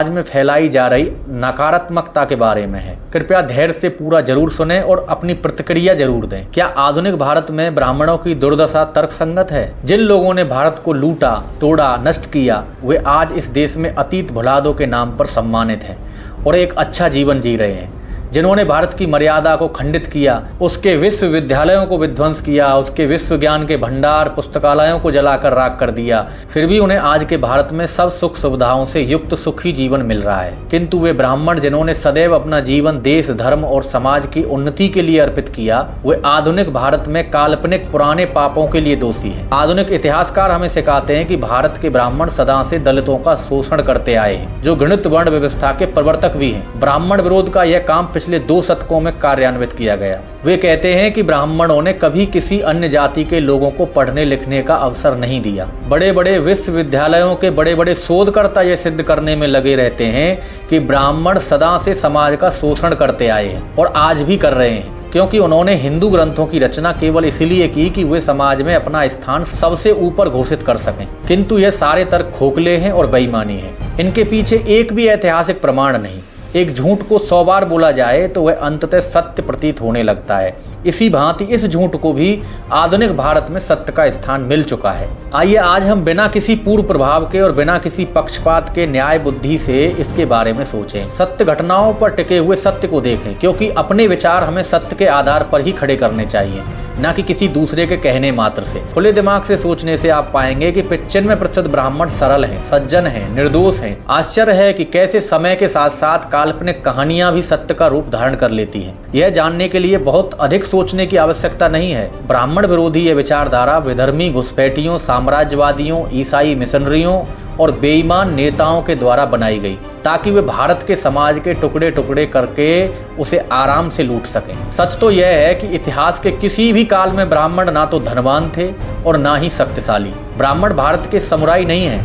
आज में फैलाई जा रही नकारात्मकता के बारे में है। कृपया धैर्य से पूरा जरूर सुने और अपनी प्रतिक्रिया जरूर दें। क्या आधुनिक भारत में ब्राह्मणों की दुर्दशा तर्कसंगत है? जिन लोगों ने भारत को लूटा, तोड़ा, नष्ट किया, वे आज इस देश में अतीत भुला दो के नाम पर सम्मानित हैं और एक अच्छा जीवन जी रहे हैं। जिन्होंने भारत की मर्यादा को खंडित किया, उसके विश्वविद्यालयों को विध्वंस किया, उसके विश्व ज्ञान के भंडार पुस्तकालयों को जलाकर राख कर दिया, फिर भी उन्हें आज के भारत में सब सुख सुविधाओं से युक्त सुखी जीवन मिल रहा है। किंतु वे ब्राह्मण जिन्होंने सदैव अपना जीवन देश, धर्म और समाज की उन्नति के लिए अर्पित किया, वे आधुनिक भारत में काल्पनिक पुराने पापों के लिए दोषी हैं। आधुनिक इतिहासकार हमें सिखाते हैं कि भारत के ब्राह्मण सदा से दलितों का शोषण करते आए हैं, जो घृणित वर्ण व्यवस्था के प्रवर्तक भी हैं। ब्राह्मण विरोध का यह काम पिछले 2 शतकों में कार्यान्वित किया गया। वे कहते हैं कि ब्राह्मणों ने कभी किसी अन्य जाति के लोगों को पढ़ने लिखने का अवसर नहीं दिया। बड़े बड़े विश्वविद्यालयों के बड़े बड़े शोधकर्ता यह सिद्ध करने में लगे रहते हैं कि ब्राह्मण सदा से समाज का शोषण करते आए हैं और आज भी कर रहे हैं, क्योंकि उन्होंने हिंदू ग्रंथों की रचना केवल इसलिए की कि वे समाज में अपना स्थान सबसे ऊपर घोषित कर सकें। किंतु यह सारे तर्क खोखले हैं और बेईमानी है। इनके पीछे एक भी ऐतिहासिक प्रमाण नहीं। एक झूठ को 100 बार बोला जाए तो वह अंततः सत्य प्रतीत होने लगता है। इसी भांति इस झूठ को भी आधुनिक भारत में सत्य का स्थान मिल चुका है। आइए आज हम बिना किसी पूर्व प्रभाव के और बिना किसी पक्षपात के न्याय बुद्धि से इसके बारे में सोचें। सत्य घटनाओं पर टिके हुए सत्य को देखें, क्योंकि अपने विचार हमें सत्य के आधार पर ही खड़े करने चाहिए, न कि किसी दूसरे के कहने मात्र से। खुले दिमाग से सोचने से आप पाएंगे कि 95% ब्राह्मण सरल हैं, सज्जन हैं, निर्दोष हैं। आश्चर्य है कि कैसे समय के साथ साथ काल्पनिक कहानियां भी सत्य का रूप धारण कर लेती हैं। यह जानने के लिए बहुत अधिक सोचने की आवश्यकता नहीं है। ब्राह्मण विरोधी यह विचारधारा विधर्मी घुसपैठियों, साम्राज्यवादियों, ईसाई मिशनरियों और बेईमान नेताओं के द्वारा बनाई गई, ताकि वे भारत के समाज के टुकड़े टुकड़े करके उसे आराम से लूट सकें। सच तो यह है कि इतिहास के किसी भी काल में ब्राह्मण ना तो धनवान थे और ना ही शक्तिशाली। ब्राह्मण भारत के समुराई नहीं है।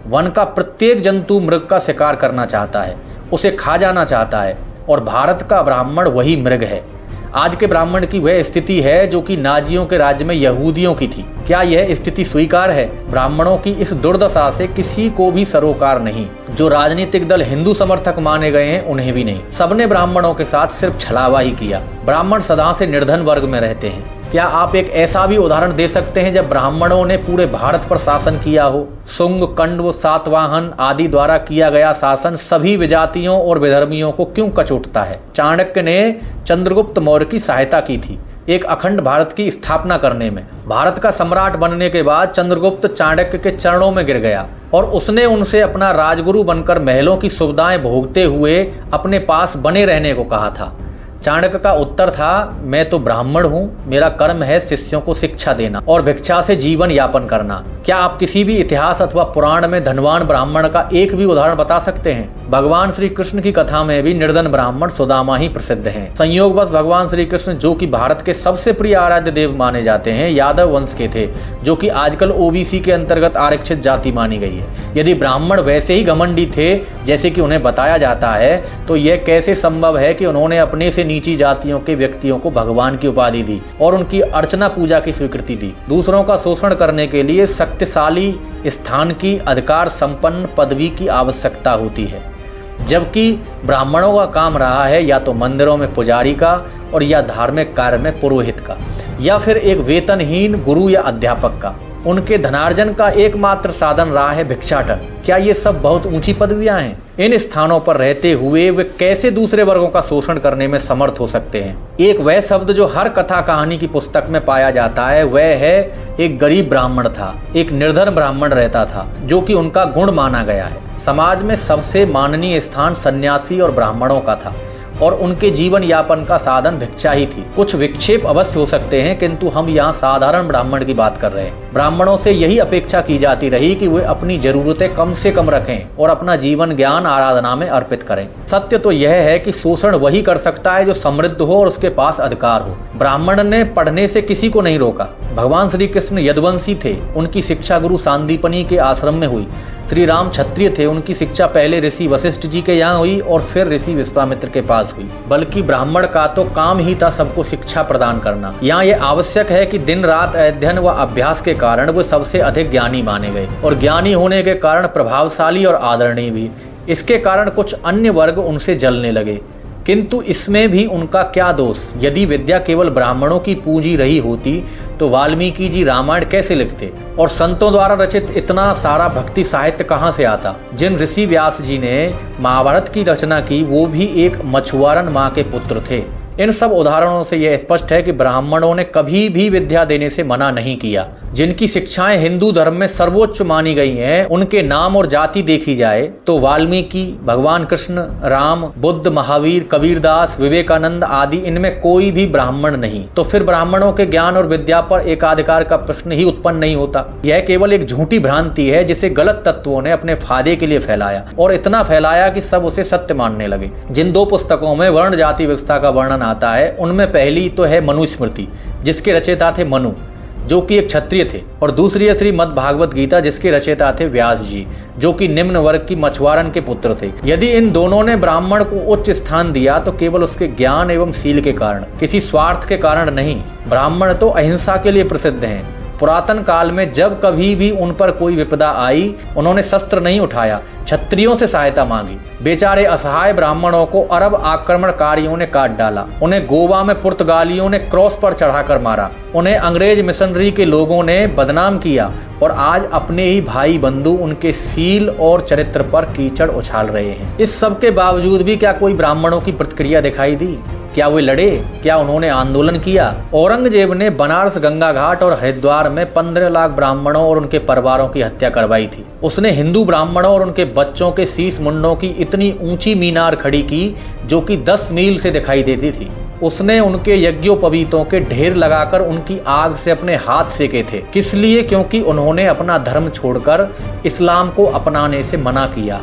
वन का प्रत्येक जंतु मृग का शिकार करना चाहता है, उसे खा जाना चाहता है, और भारत का ब्राह्मण वही मृग है। आज के ब्राह्मण की वह स्थिति है जो कि नाजियों के राज्य में यहूदियों की थी। क्या यह स्थिति स्वीकार है? ब्राह्मणों की इस दुर्दशा से किसी को भी सरोकार नहीं। जो राजनीतिक दल हिंदू समर्थक माने गए हैं उन्हें भी नहीं। सबने ब्राह्मणों के साथ सिर्फ छलावा ही किया। ब्राह्मण सदा से निर्धन वर्ग में रहते हैं। क्या आप एक ऐसा भी उदाहरण दे सकते हैं जब ब्राह्मणों ने पूरे भारत पर शासन किया हो? शुंग, कंडव, सातवाहन आदि द्वारा किया गया शासन सभी विजातियों और विधर्मियों को क्यों कचोटता है? चाणक्य ने चंद्रगुप्त मौर्य की सहायता की थी एक अखंड भारत की स्थापना करने में। भारत का सम्राट बनने के बाद चंद्रगुप्त चाणक्य के चरणों में गिर गया और उसने उनसे अपना राजगुरु बनकर महलों की सुविधाएं भोगते हुए अपने पास बने रहने को कहा था। चाणक्य का उत्तर था, मैं तो ब्राह्मण हूँ, मेरा कर्म है शिष्यों को शिक्षा देना और भिक्षा से जीवन यापन करना। क्या आप किसी भी इतिहास अथवा पुराण में धनवान ब्राह्मण का एक भी उदाहरण बता सकते हैं? भगवान श्री कृष्ण की कथा में भी निर्धन ब्राह्मण सुदामा ही प्रसिद्ध हैं। संयोगवश भगवान श्री कृष्ण, जो कि भारत के सबसे प्रिय आराध्य देव माने जाते हैं, यादव वंश के थे, जो कि आजकल ओबीसी के अंतर्गत आरक्षित जाति मानी गई है। यदि ब्राह्मण वैसे ही घमंडी थे जैसे कि उन्हें बताया जाता है, तो यह कैसे संभव है कि उन्होंने अपने से नीची जातियों के व्यक्तियों को भगवान की उपाधि दी और उनकी अर्चना पूजा की स्वीकृति दी? दूसरों का शोषण करने के लिए शक्तिशाली, स्थान की, अधिकार संपन्न पदवी की आवश्यकता होती है, जबकि ब्राह्मणों का काम रहा है या तो मंदिरों में पुजारी का और या धार्मिक कार्य में पुरोहित का, या फिर एक वेतनहीन गुरु या अध्यापक का। उनके धनार्जन का एकमात्र साधन रहा है भिक्षाटन। क्या ये सब बहुत ऊंची पदवियां हैं? इन स्थानों पर रहते हुए वे कैसे दूसरे वर्गों का शोषण करने में समर्थ हो सकते हैं? एक वह शब्द जो हर कथा कहानी की पुस्तक में पाया जाता है, वह है एक गरीब ब्राह्मण था। एक निर्धन ब्राह्मण रहता था, जो कि उनका गुण माना गया है। समाज में सबसे माननीय स्थान सन्यासी और ब्राह्मणों का था और उनके जीवन यापन का साधन भिक्षा ही थी। कुछ विक्षेप अवश्य हो सकते हैं, किंतु हम यहाँ साधारण ब्राह्मण की बात कर रहे हैं। ब्राह्मणों से यही अपेक्षा की जाती रही कि वे अपनी जरूरतें कम से कम रखें और अपना जीवन ज्ञान आराधना में अर्पित करें। सत्य तो यह है कि शोषण वही कर सकता है जो समृद्ध हो और उसके पास अधिकार हो। ब्राह्मण ने पढ़ने से किसी को नहीं रोका। भगवान श्री कृष्ण यदुवंशी थे, उनकी शिक्षा गुरु सांदीपनि के आश्रम में हुई। श्री राम क्षत्रिय थे, उनकी शिक्षा पहले ऋषि वशिष्ठ जी के यहाँ हुई और फिर ऋषि विश्वामित्र के पास हुई। बल्कि ब्राह्मण का तो काम ही था सबको शिक्षा प्रदान करना। यहाँ ये आवश्यक है कि दिन रात अध्ययन व अभ्यास के कारण वो सबसे अधिक ज्ञानी माने गए और ज्ञानी होने के कारण प्रभावशाली और आदरणीय भी। इसके कारण कुछ अन्य वर्ग उनसे जलने लगे, किंतु इसमें भी उनका क्या दोष। यदि विद्या केवल ब्राह्मणों की पूंजी रही होती तो वाल्मीकि जी रामायण कैसे लिखते और संतों द्वारा रचित इतना सारा भक्ति साहित्य कहाँ से आता। जिन ऋषि व्यास जी ने महाभारत की रचना की वो भी एक मछुआरन माँ के पुत्र थे। इन सब उदाहरणों से यह स्पष्ट है कि ब्राह्मणों ने कभी भी विद्या देने से मना नहीं किया। जिनकी शिक्षाएं हिंदू धर्म में सर्वोच्च मानी गई हैं, उनके नाम और जाति देखी जाए तो वाल्मीकि, भगवान कृष्ण, राम, बुद्ध, महावीर, कबीरदास, विवेकानंद आदि, इनमें कोई भी ब्राह्मण नहीं। तो फिर ब्राह्मणों के ज्ञान और विद्या पर एकाधिकार का प्रश्न ही उत्पन्न नहीं होता। यह केवल एक झूठी भ्रांति है जिसे गलत तत्वों ने अपने फायदे के लिए फैलाया और इतना फैलाया कि सब उसे सत्य मानने लगे। जिन 2 पुस्तकों में वर्ण जाति व्यवस्था का वर्णन आता है उनमें पहली तो है मनुस्मृति, जिसके रचयिता थे मनु, जो कि एक क्षत्रिय थे, और दूसरी है श्रीमद् भागवत गीता, जिसके रचयिता थे व्यास जी, जो कि निम्न वर्ग की मछुआरन के पुत्र थे। यदि इन दोनों ने ब्राह्मण को उच्च स्थान दिया तो केवल उसके ज्ञान एवं शील के कारण, किसी स्वार्थ के कारण नहीं। ब्राह्मण तो अहिंसा के लिए प्रसिद्ध हैं। पुरातन काल में जब कभी भी उन पर कोई विपदा आई, उन्होंने शस्त्र नहीं उठाया, क्षत्रियों से सहायता मांगी। बेचारे असहाय ब्राह्मणों को अरब आक्रमणकारियों ने काट डाला। उन्हें गोवा में पुर्तगालियों ने क्रॉस पर चढ़ाकर मारा। उन्हें अंग्रेज मिशनरी के लोगों ने बदनाम किया और आज अपने ही भाई बंधु उनके शील और चरित्र पर कीचड़ उछाल रहे हैं। इस सब के बावजूद भी क्या कोई ब्राह्मणों की प्रतिक्रिया दिखाई दी? क्या वे लड़े? क्या उन्होंने आंदोलन किया? औरंगजेब ने बनारस, गंगा घाट और हरिद्वार में 15 लाख ब्राह्मणों और उनके परिवारों की हत्या करवाई थी। उसने हिंदू ब्राह्मणों और उनके बच्चों के शीश मुंडों की इतनी ऊंची मीनार खड़ी की जो कि 10 मील से दिखाई देती थी। उसने उनके यज्ञोपवीतों के ढेर लगाकर उनकी आग से अपने हाथ सेके थे। किस लिए? क्योंकि उन्होंने अपना धर्म छोड़कर इस्लाम को अपनाने से मना किया।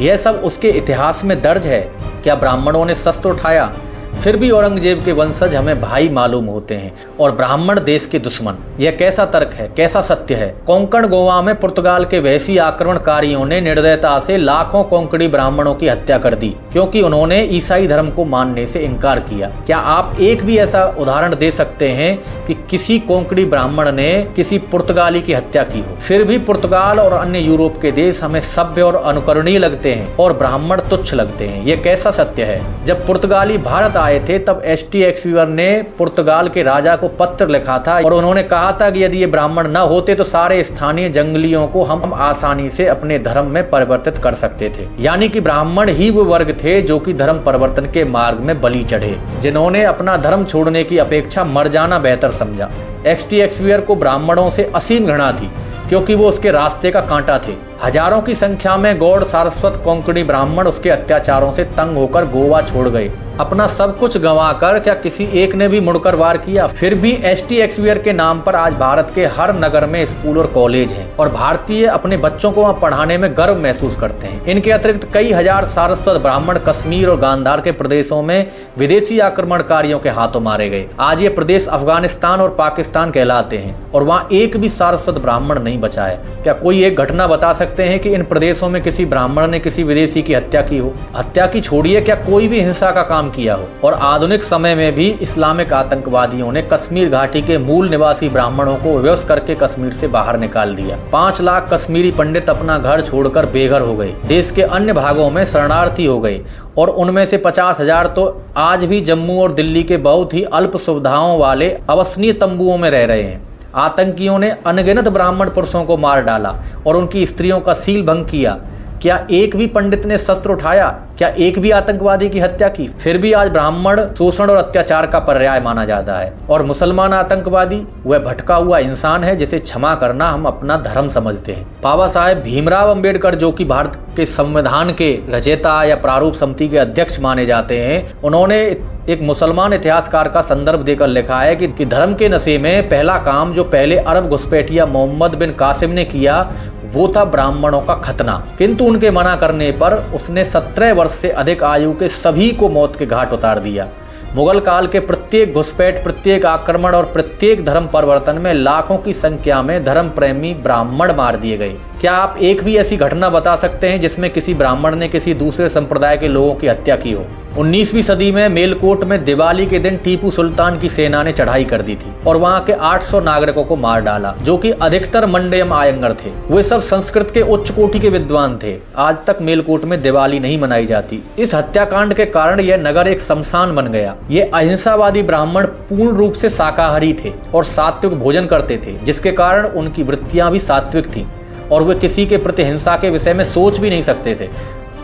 यह सब उसके इतिहास में दर्ज है। क्या ब्राह्मणों ने शस्त्र उठाया? फिर भी औरंगजेब के वंशज हमें भाई मालूम होते हैं और ब्राह्मण देश के दुश्मन। यह कैसा तर्क है, कैसा सत्य है? कोंकण गोवा में पुर्तगाल के वैसी आक्रमणकारियों ने निर्दयता से लाखों कोंकणी ब्राह्मणों की हत्या कर दी क्योंकि उन्होंने ईसाई धर्म को मानने से इनकार किया। क्या आप एक भी ऐसा उदाहरण दे सकते हैं कि किसी कोंकणी ब्राह्मण ने किसी पुर्तगाली की हत्या की हो? फिर भी पुर्तगाल और अन्य यूरोप के देश हमें सभ्य और अनुकरणीय लगते हैं और ब्राह्मण तुच्छ लगते हैं। यह कैसा सत्य है? जब पुर्तगाली भारत आए थे तब एसटी एक्सवीवर ने पुर्तगाल के राजा को पत्र लिखा था और उन्होंने कहा था कि यदि ये ब्राह्मण न होते तो सारे स्थानीय जंगलियों को हम आसानी से अपने धर्म में परिवर्तित कर सकते थे। यानी कि ब्राह्मण ही वो वर्ग थे जो कि धर्म परिवर्तन के मार्ग में बलि चढ़े, जिन्होंने अपना धर्म छोड़ने की अपेक्षा मर जाना बेहतर समझा। एसटी एक्सवीवर को ब्राह्मणों से असीम घृणा थी क्योंकि वो उसके रास्ते का कांटा थे। हजारों की संख्या में गौड़, सारस्वत, कोंकणी ब्राह्मण उसके अत्याचारों से तंग होकर गोवा छोड़ गए। अपना सब कुछ गंवाकर क्या किसी एक ने भी मुड़कर वार किया? फिर भी एसटी एक्सवीयर के नाम पर आज भारत के हर नगर में स्कूल और कॉलेज हैं और भारतीय अपने बच्चों को वहाँ पढ़ाने में गर्व महसूस करते हैं। इनके अतिरिक्त कई हजार सारस्वत ब्राह्मण कश्मीर और गांधार के प्रदेशों में विदेशी आक्रमणकारियों के हाथों मारे गए। आज ये प्रदेश अफगानिस्तान और पाकिस्तान कहलाते हैं और वहाँ एक भी सारस्वत ब्राह्मण नहीं बचा है। क्या कोई एक घटना बता सकते हैं कि इन प्रदेशों में किसी ब्राह्मण ने किसी विदेशी की हत्या की हो? हत्या की छोड़िए, क्या कोई भी हिंसा का काम किया हो? और आधुनिक समय में भी इस्लामिक आतंकवादियों ने कश्मीर घाटी के मूल निवासी ब्राह्मणों को विवश करके कश्मीर से बाहर निकाल दिया। 5 लाख कश्मीरी पंडित अपना घर छोड़कर बेघर हो गए, देश के अन्य भागों में शरणार्थी हो गए और उनमें से 50,000 तो आज भी जम्मू और दिल्ली के बहुत ही अल्प सुविधाओं वाले अवसनीय तंबुओं में रह रहे हैं। आतंकियों ने अनगिनत ब्राह्मण पुरुषों को मार डाला और उनकी स्त्रियों का सील भंग किया। क्या एक भी पंडित ने शस्त्र उठाया? क्या एक भी आतंकवादी की हत्या की? फिर भी आज ब्राह्मण शोषण और अत्याचार का पर्याय माना जाता है और मुसलमान आतंकवादी वह भटका हुआ इंसान है जिसे क्षमा करना हम अपना धर्म समझते हैं। बाबा साहेब भीमराव अंबेडकर, जो कि भारत के संविधान के रचयिता या प्रारूप समिति के अध्यक्ष माने जाते हैं, उन्होंने एक मुसलमान इतिहासकार का संदर्भ देकर लिखा है कि धर्म के नशे में पहला काम जो पहले अरब घुसपैठिया मोहम्मद बिन कासिम ने किया वो था ब्राह्मणों का खतना। किंतु उनके मना करने पर उसने 17 वर्ष से अधिक आयु के सभी को मौत के घाट उतार दिया। मुगल काल के प्रत्येक घुसपैठ, प्रत्येक आक्रमण और प्रत्येक धर्म परिवर्तन में लाखों की संख्या में धर्म प्रेमी ब्राह्मण मार दिए गए। क्या आप एक भी ऐसी घटना बता सकते हैं जिसमें किसी ब्राह्मण ने किसी दूसरे संप्रदाय के लोगों की हत्या की हो? 19वीं सदी में मेलकोट में दिवाली के दिन टीपू सुल्तान की सेना ने चढ़ाई कर दी थी और वहां के 800 नागरिकों को मार डाला, जो कि अधिकतर मंडयम आयंगर थे। वे सब संस्कृत के उच्च कोटि के विद्वान थे। आज तक मेलकोट में दिवाली नहीं मनाई जाती। इस हत्याकांड के कारण यह नगर एक शमशान बन गया। ये अहिंसावादी ब्राह्मण पूर्ण रूप से शाकाहारी थे और सात्विक भोजन करते थे, जिसके कारण उनकी वृत्तियां भी सात्विक थीं और वे किसी के प्रति हिंसा के विषय में सोच भी नहीं सकते थे।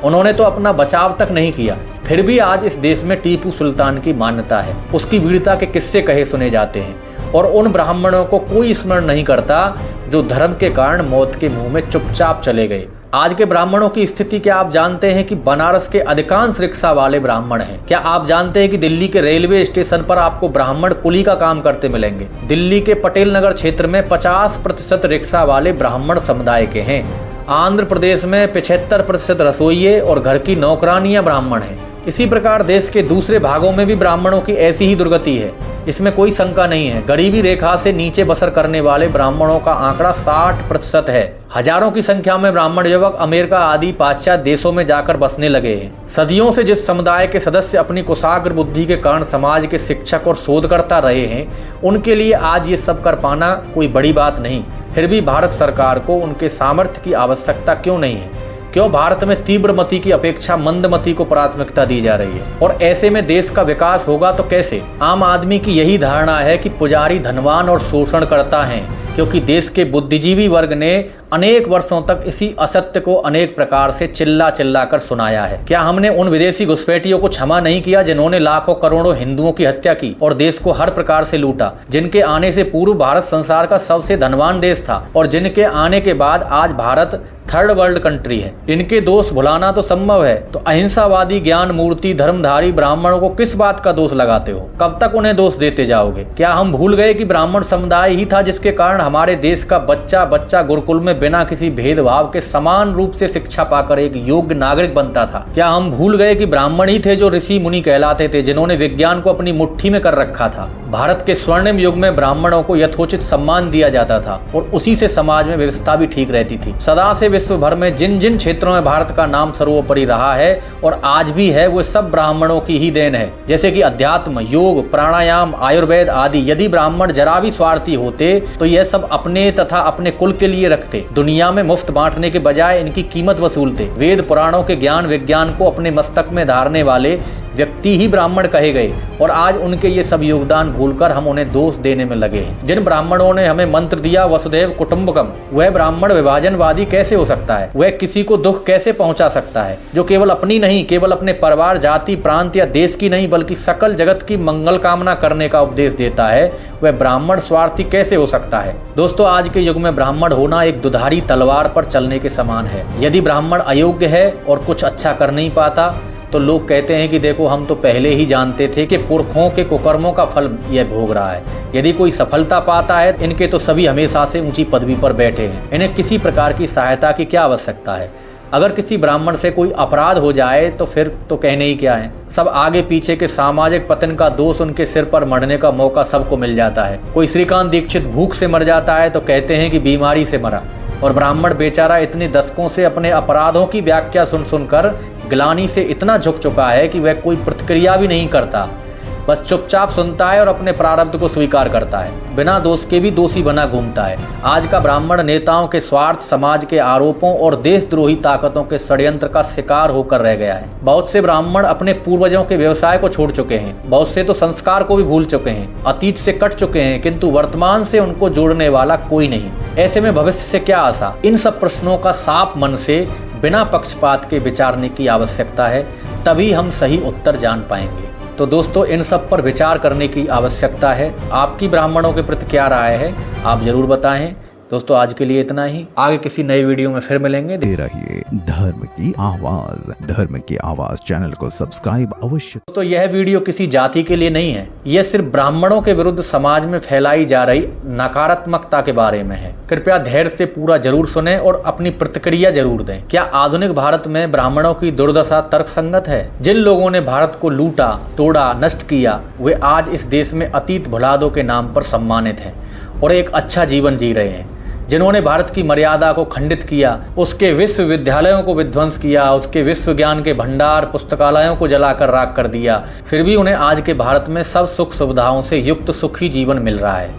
उन्होंने तो अपना बचाव तक नहीं किया। फिर भी आज इस देश में टीपू सुल्तान की मान्यता है। उसकी वीरता के किस्से कहे सुने जाते हैं और उन ब्राह्मणों को कोई स्मरण नहीं करता जो धर्म के कारण मौत के मुंह में चुपचाप चले गए। आज के ब्राह्मणों की स्थिति क्या आप जानते हैं कि बनारस के अधिकांश रिक्शा वाले ब्राह्मण हैं। क्या आप जानते हैं कि दिल्ली के रेलवे स्टेशन पर आपको ब्राह्मण कुली का काम करते मिलेंगे। दिल्ली के पटेल नगर क्षेत्र में 50% रिक्शा वाले ब्राह्मण समुदाय के हैं। आंध्र प्रदेश में 75% रसोइये और घर की नौकरानियां ब्राह्मण हैं। इसी प्रकार देश के दूसरे भागों में भी ब्राह्मणों की ऐसी ही दुर्गति है, इसमें कोई शंका नहीं है। गरीबी रेखा से नीचे बसर करने वाले ब्राह्मणों का आंकड़ा 60% है। हजारों की संख्या में ब्राह्मण युवक अमेरिका आदि पाश्चात्य देशों में जाकर बसने लगे हैं। सदियों से जिस समुदाय के सदस्य अपनी कुशाग्र बुद्धि के कारण समाज के शिक्षक और शोधकर्ता रहे हैं, उनके लिए आज ये सब कर पाना कोई बड़ी बात नहीं। फिर भी भारत सरकार को उनके सामर्थ्य की आवश्यकता क्यों नहीं है? क्यों भारत में तीव्रमति की अपेक्षा मंदमति को प्राथमिकता दी जा रही है? और ऐसे में देश का विकास होगा तो कैसे? आम आदमी की यही धारणा है कि पुजारी धनवान और शोषण करता है, क्योंकि देश के बुद्धिजीवी वर्ग ने अनेक वर्षों तक इसी असत्य को अनेक प्रकार से चिल्ला चिल्ला कर सुनाया है। क्या हमने उन विदेशी घुसपैठियों को क्षमा नहीं किया जिन्होंने लाखों करोड़ों हिंदुओं की हत्या की और देश को हर प्रकार से लूटा, जिनके आने से पूर्व भारत संसार का सबसे धनवान देश था और जिनके आने के बाद आज भारत थर्ड वर्ल्ड कंट्री है? इनके दोष भुलाना तो संभव है, तो अहिंसावादी ज्ञान मूर्ति धर्मधारी ब्राह्मणों को किस बात का दोष लगाते हो? कब तक उन्हें दोष देते जाओगे? क्या हम भूल गए कि ब्राह्मण समुदाय ही था जिसके कारण हमारे देश का बच्चा बच्चा गुरुकुल में बिना किसी भेदभाव के समान रूप से शिक्षा पाकर एक योग्य नागरिक बनता था? क्या हम भूल गए कि ब्राह्मण ही थे जो ऋषि मुनि कहलाते थे, जिन्होंने विज्ञान को अपनी मुट्ठी में कर रखा था? भारत के स्वर्णिम युग में ब्राह्मणों को यथोचित सम्मान दिया जाता था और उसी से समाज में व्यवस्था भी ठीक रहती थी। सदा से विश्व भर में जिन जिन क्षेत्रों में भारत का नाम सर्वोपरि रहा है और आज भी है, वो सब ब्राह्मणों की ही देन है। जैसे कि अध्यात्म, योग, प्राणायाम, आयुर्वेद आदि। यदि ब्राह्मण जरा भी स्वार्थी होते तो यह सब अपने तथा अपने कुल के लिए रखते। दुनिया में मुफ्त बांटने के बजाय इनकी कीमत वसूलते। वेद पुराणों के ज्ञान विज्ञान को अपने मस्तक में धारने वाले व्यक्ति ही ब्राह्मण कहे गए और आज उनके ये सब योगदान भूलकर हम उन्हें दोष देने में लगे हैं। जिन ब्राह्मणों ने हमें मंत्र दिया वसुधैव कुटुंबकम, वह ब्राह्मण विभाजनवादी कैसे हो सकता है? वह किसी को दुख कैसे पहुंचा सकता है? जो केवल अपनी नहीं, केवल अपने परिवार, जाति, प्रांत या देश की नहीं, बल्कि सकल जगत की मंगल कामना करने का उपदेश देता है, वह ब्राह्मण स्वार्थी कैसे हो सकता है? दोस्तों, आज के युग में ब्राह्मण होना एक दुधारी तलवार पर चलने के समान है। यदि ब्राह्मण अयोग्य है और कुछ अच्छा कर नहीं पाता तो लोग कहते हैं कि देखो, हम तो पहले ही जानते थे कि पुरखों के कुकर्मों का फल यह भोग रहा है। यदि कोई सफलता पाता है, इनके तो सभी हमेशा से ऊंची पदवी पर बैठे हैं, इन्हें किसी प्रकार की सहायता की क्या आवश्यकता है? अगर किसी ब्राह्मण से कोई अपराध हो जाए तो फिर तो कहने ही क्या है। सब आगे पीछे के सामाजिक पतन का दोष उनके सिर पर मरने का मौका सबको मिल जाता है। कोई श्रीकांत दीक्षित भूख से मर जाता है तो कहते हैं कि बीमारी से मरा, और ब्राह्मण बेचारा इतने दशकों से अपने अपराधों की व्याख्या सुन सुनकर ग्लानि से इतना झुक चुका है कि वह कोई प्रतिक्रिया भी नहीं करता, बस चुपचाप सुनता है और अपने प्रारब्ध को स्वीकार करता है। बिना दोष के भी दोषी बना घूमता है। आज का ब्राह्मण नेताओं के स्वार्थ, समाज के आरोपों और देशद्रोही ताकतों के षड्यंत्र का शिकार होकर रह गया है। बहुत से ब्राह्मण अपने पूर्वजों के व्यवसाय को छोड़ चुके हैं, बहुत से तो संस्कार को भी भूल चुके हैं, अतीत से कट चुके हैं, किंतु वर्तमान से उनको जोड़ने वाला कोई नहीं। ऐसे में भविष्य से क्या आशा? इन सब प्रश्नों का साफ मन से बिना पक्षपात के विचारने की आवश्यकता है, तभी हम सही उत्तर जान पाएंगे। तो दोस्तों, इन सब पर विचार करने की आवश्यकता है। आपकी ब्राह्मणों के प्रति क्या राय है, आप जरूर बताएं। दोस्तों, आज के लिए इतना ही। आगे किसी नई वीडियो में फिर मिलेंगे। दे रहिए धर्म की आवाज। धर्म की आवाज चैनल को सब्सक्राइब अवश्य। तो यह वीडियो किसी जाति के लिए नहीं है, यह सिर्फ ब्राह्मणों के विरुद्ध समाज में फैलाई जा रही नकारात्मकता के बारे में है। कृपया धैर्य से पूरा जरूर सुने और अपनी प्रतिक्रिया जरूर दें। क्या आधुनिक भारत में ब्राह्मणों की दुर्दशा तर्कसंगत है? जिन लोगों ने भारत को लूटा, तोड़ा, नष्ट किया, वे आज इस देश में अतीत भुला दो के नाम पर सम्मानित हैं और एक अच्छा जीवन जी रहे हैं। जिन्होंने भारत की मर्यादा को खंडित किया, उसके विश्वविद्यालयों को विध्वंस किया, उसके विश्व ज्ञान के भंडार पुस्तकालयों को जलाकर राख कर दिया, फिर भी उन्हें आज के भारत में सब सुख सुविधाओं से युक्त सुखी जीवन मिल रहा है।